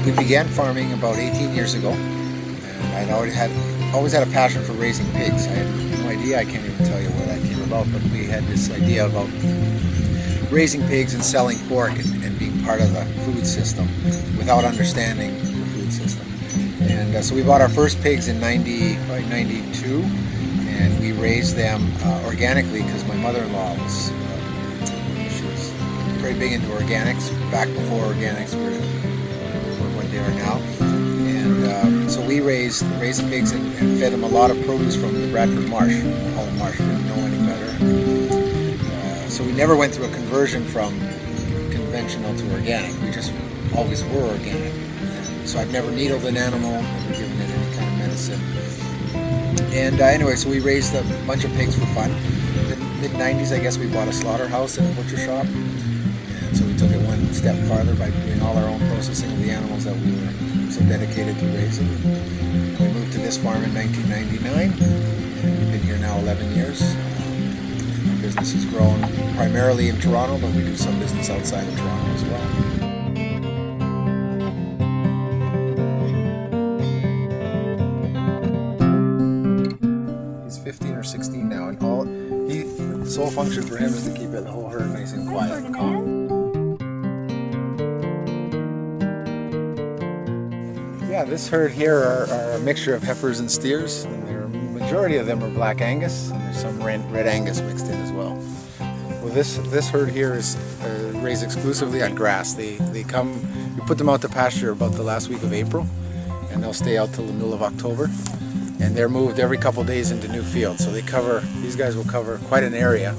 we began farming about 18 years ago, and I'd always had a passion for raising pigs. I had no idea, I can't even tell you where that came about, but we had this idea about raising pigs and selling pork and being part of the food system without understanding the food system. And so we bought our first pigs in probably 92, and we raised them organically because my mother-in-law was very big into organics back before organics were what they are now. And so we raised the pigs and fed them a lot of produce from the Bradford Marsh, Holland Marsh. We didn't know any better. So we never went through a conversion from conventional to organic. We just always were organic. And so I've never needled an animal, never given it any kind of medicine. And anyway, so we raised a bunch of pigs for fun. In the mid-90s, I guess, we bought a slaughterhouse and a butcher shop. And so we took it one step farther by doing all our own processing of the animals that we were so dedicated to raising. We moved to this farm in 1999, and we've been here now 11 years. Our business has grown primarily in Toronto, but we do some business outside of Toronto as well. He's 15 or 16 now, and the sole function for him is to keep the whole herd nice and quiet and calm. Yeah, this herd here are a mixture of heifers and steers, and the majority of them are Black Angus, and there's some Red Angus mixed in as well. Well, this herd here is raised exclusively on grass. We put them out to pasture about the last week of April, and they'll stay out till the middle of October. And they're moved every couple days into new fields, so these guys will cover quite an area,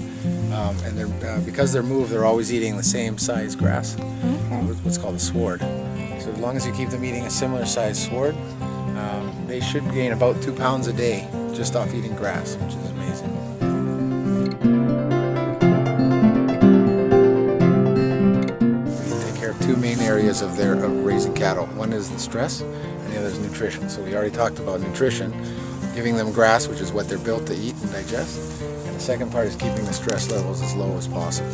and because they're moved, they're always eating the same size grass, what's called a sward. So as long as you keep them eating a similar size sward, they should gain about 2 pounds a day just off eating grass, which is amazing. We take care of two main areas of raising cattle. One is the stress, and the other is nutrition. So we already talked about nutrition, giving them grass, which is what they're built to eat and digest. And the second part is keeping the stress levels as low as possible.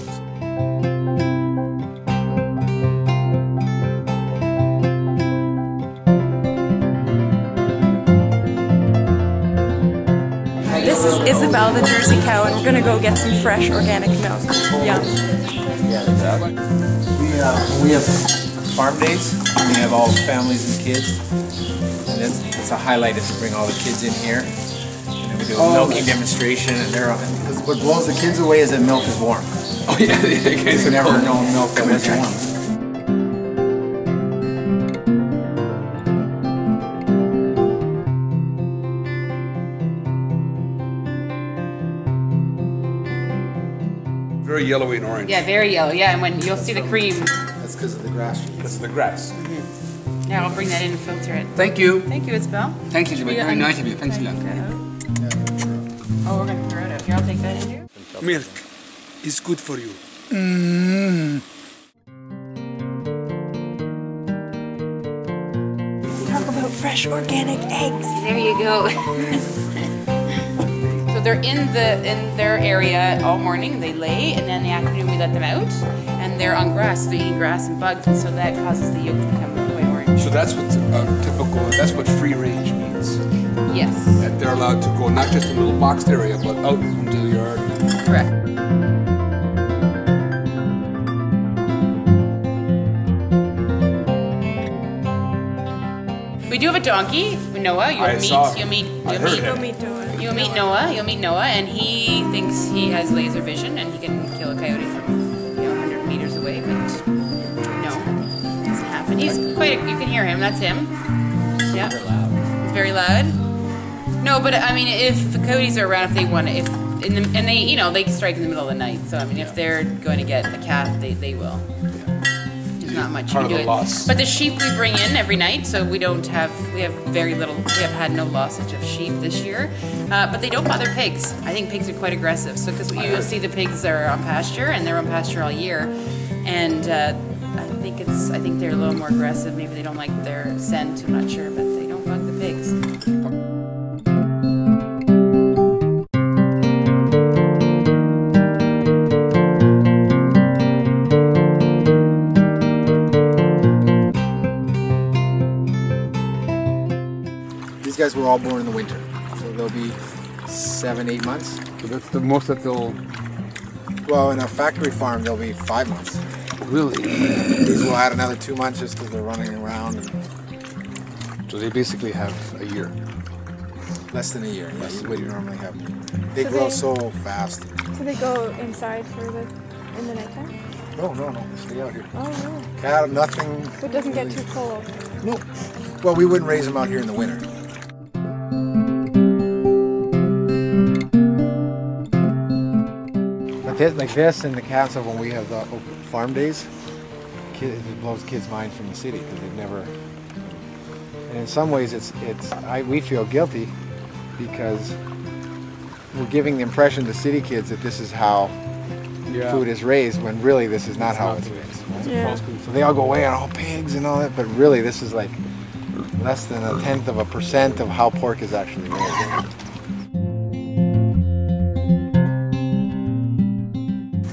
This is Isabel, the Jersey cow, and we're going to go get some fresh organic milk. Yeah. We have farm days. We have all families and kids. And it's a highlight is to bring all the kids in here. And then we do a milking demonstration. And what blows the kids away is that milk is warm. Oh yeah, they've never known milk that was warm. Very yellowy and orange. Yeah, very yellow. Yeah, and when you'll see the cream. That's because of the grass. Because of the grass. Mm-hmm. Yeah, I'll bring that in and filter it. Thank you. Thank you, Isabel. Thank you, very nice of you. Thanks a lot. Oh, we're going to throw it out. Here, I'll take that in here. Milk is good for you. Talk about fresh organic eggs. There you go. So they're in their area all morning. They lay, and then in the afternoon we let them out, and they're on grass. They're eating grass and bugs, and so that causes the yolk to become quite orange. So that's what that's what free range means. Yes. That they're allowed to go not just in a little boxed area, but out into the yard. Correct. We do have a donkey, Noah. You'll meet Noah, and he thinks he has laser vision and he can kill a coyote from 100 meters away, but no, it doesn't happen. He's you can hear him. That's him. Yeah, he's very loud. No, but I mean, if the coyotes are around, if they want to, they strike in the middle of the night. So I mean, if they're going to get a calf, they will. Not much you can do it. But the sheep we bring in every night, so we have very little. We have had no lossage of sheep this year, but they don't bother pigs. I think pigs are quite aggressive. So because you'll see the pigs are on pasture, and they're on pasture all year, and I think they're a little more aggressive. Maybe they don't like their scent. I'm not sure, but they don't bug the pigs. 7-8 months. So that's the most that they'll Well, in a factory farm, they'll be 5 months. really. These will add another 2 months just because they're running around. And So they basically have a year. less than a year. Yeah, you would normally have. They So grow they- so fast. So they go inside in the nighttime? No, stay out here. Oh, no. Cat, nothing. So it doesn't get too cold. No. Well, we wouldn't raise them out here in the winter. But like this in the council when we have the farm days, it blows kids' mind from the city because they've never. And in some ways, we feel guilty because we're giving the impression to city kids that this is how food is raised when really this is not how it's raised. Yeah. So they all go away on all pigs and all that, but really this is like less than 0.1% of how pork is actually raised.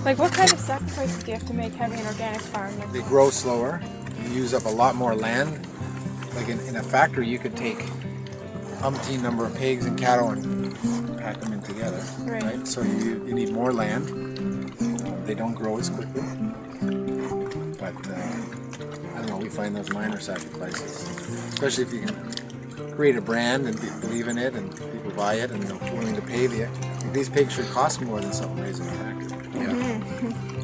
Like, what kind of sacrifices do you have to make having an organic farm? They grow slower, you use up a lot more land. Like in a factory, you could take umpteen number of pigs and cattle and pack them in together, right? So you need more land. They don't grow as quickly. But I don't know, we find those minor sacrifices, especially if you can create a brand and believe in it and people buy it and they're willing to pay you. These pigs should cost more than something raised in a factory.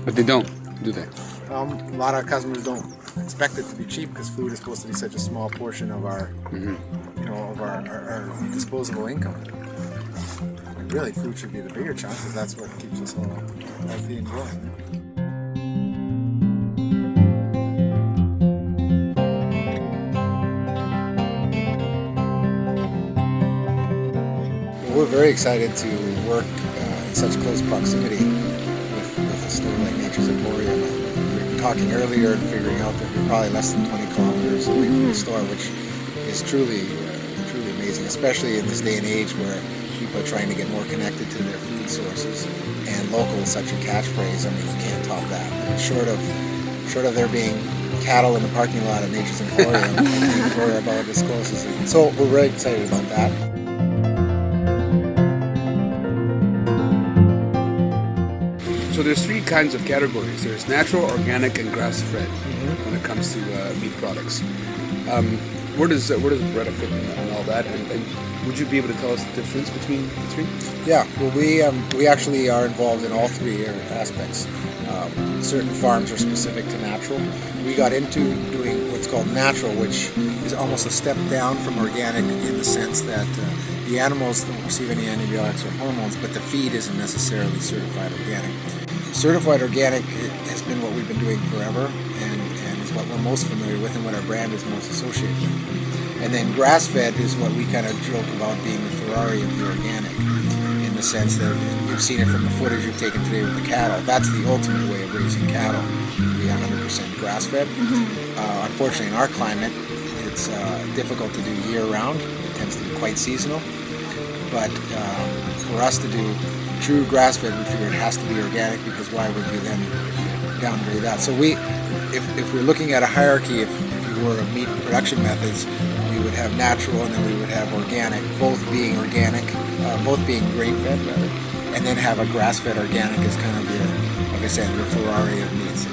But they don't, do they? A lot of customers don't expect it to be cheap because food is supposed to be such a small portion of our, of our disposable income. And really, food should be the bigger chunk because that's what keeps us all healthy and growing. We're very excited to work in such close proximity with a store like Nature's Emporium. We were talking earlier and figuring out that we're probably less than 20 kilometers away from the store, which is truly amazing, especially in this day and age where people are trying to get more connected to their food sources. And local is such a catchphrase. I mean, you can't top that. I mean, short of there being cattle in the parking lot of Nature's Emporium, I think we're about as close as it can. So we're very excited about that. So there's three kinds of categories. There's natural, organic, and grass-fed when it comes to meat products. Where does Beretta fit in all that? And would you be able to tell us the difference between the three? Yeah, well, we actually are involved in all three aspects. Certain farms are specific to natural. We got into doing what's called natural, which is almost a step down from organic in the sense that the animals don't receive any antibiotics or hormones, but the feed isn't necessarily certified organic. Certified organic has been what we've been doing forever and is what we're most familiar with and what our brand is most associated with. And then grass-fed is what we kind of joke about being the Ferrari of the organic, in the sense that you've seen it from the footage you've taken today with the cattle. That's the ultimate way of raising cattle, be 100% grass-fed. Unfortunately, in our climate, it's difficult to do year-round. It tends to be quite seasonal. But for us to do true grass-fed, we figure it has to be organic, because why would we then downgrade that? So if we're looking at a hierarchy, if you were of meat production methods, we would have natural and then we would have organic, both being organic, both being grain-fed rather, and then have a grass-fed organic as kind of the, like I said, the Ferrari of meats.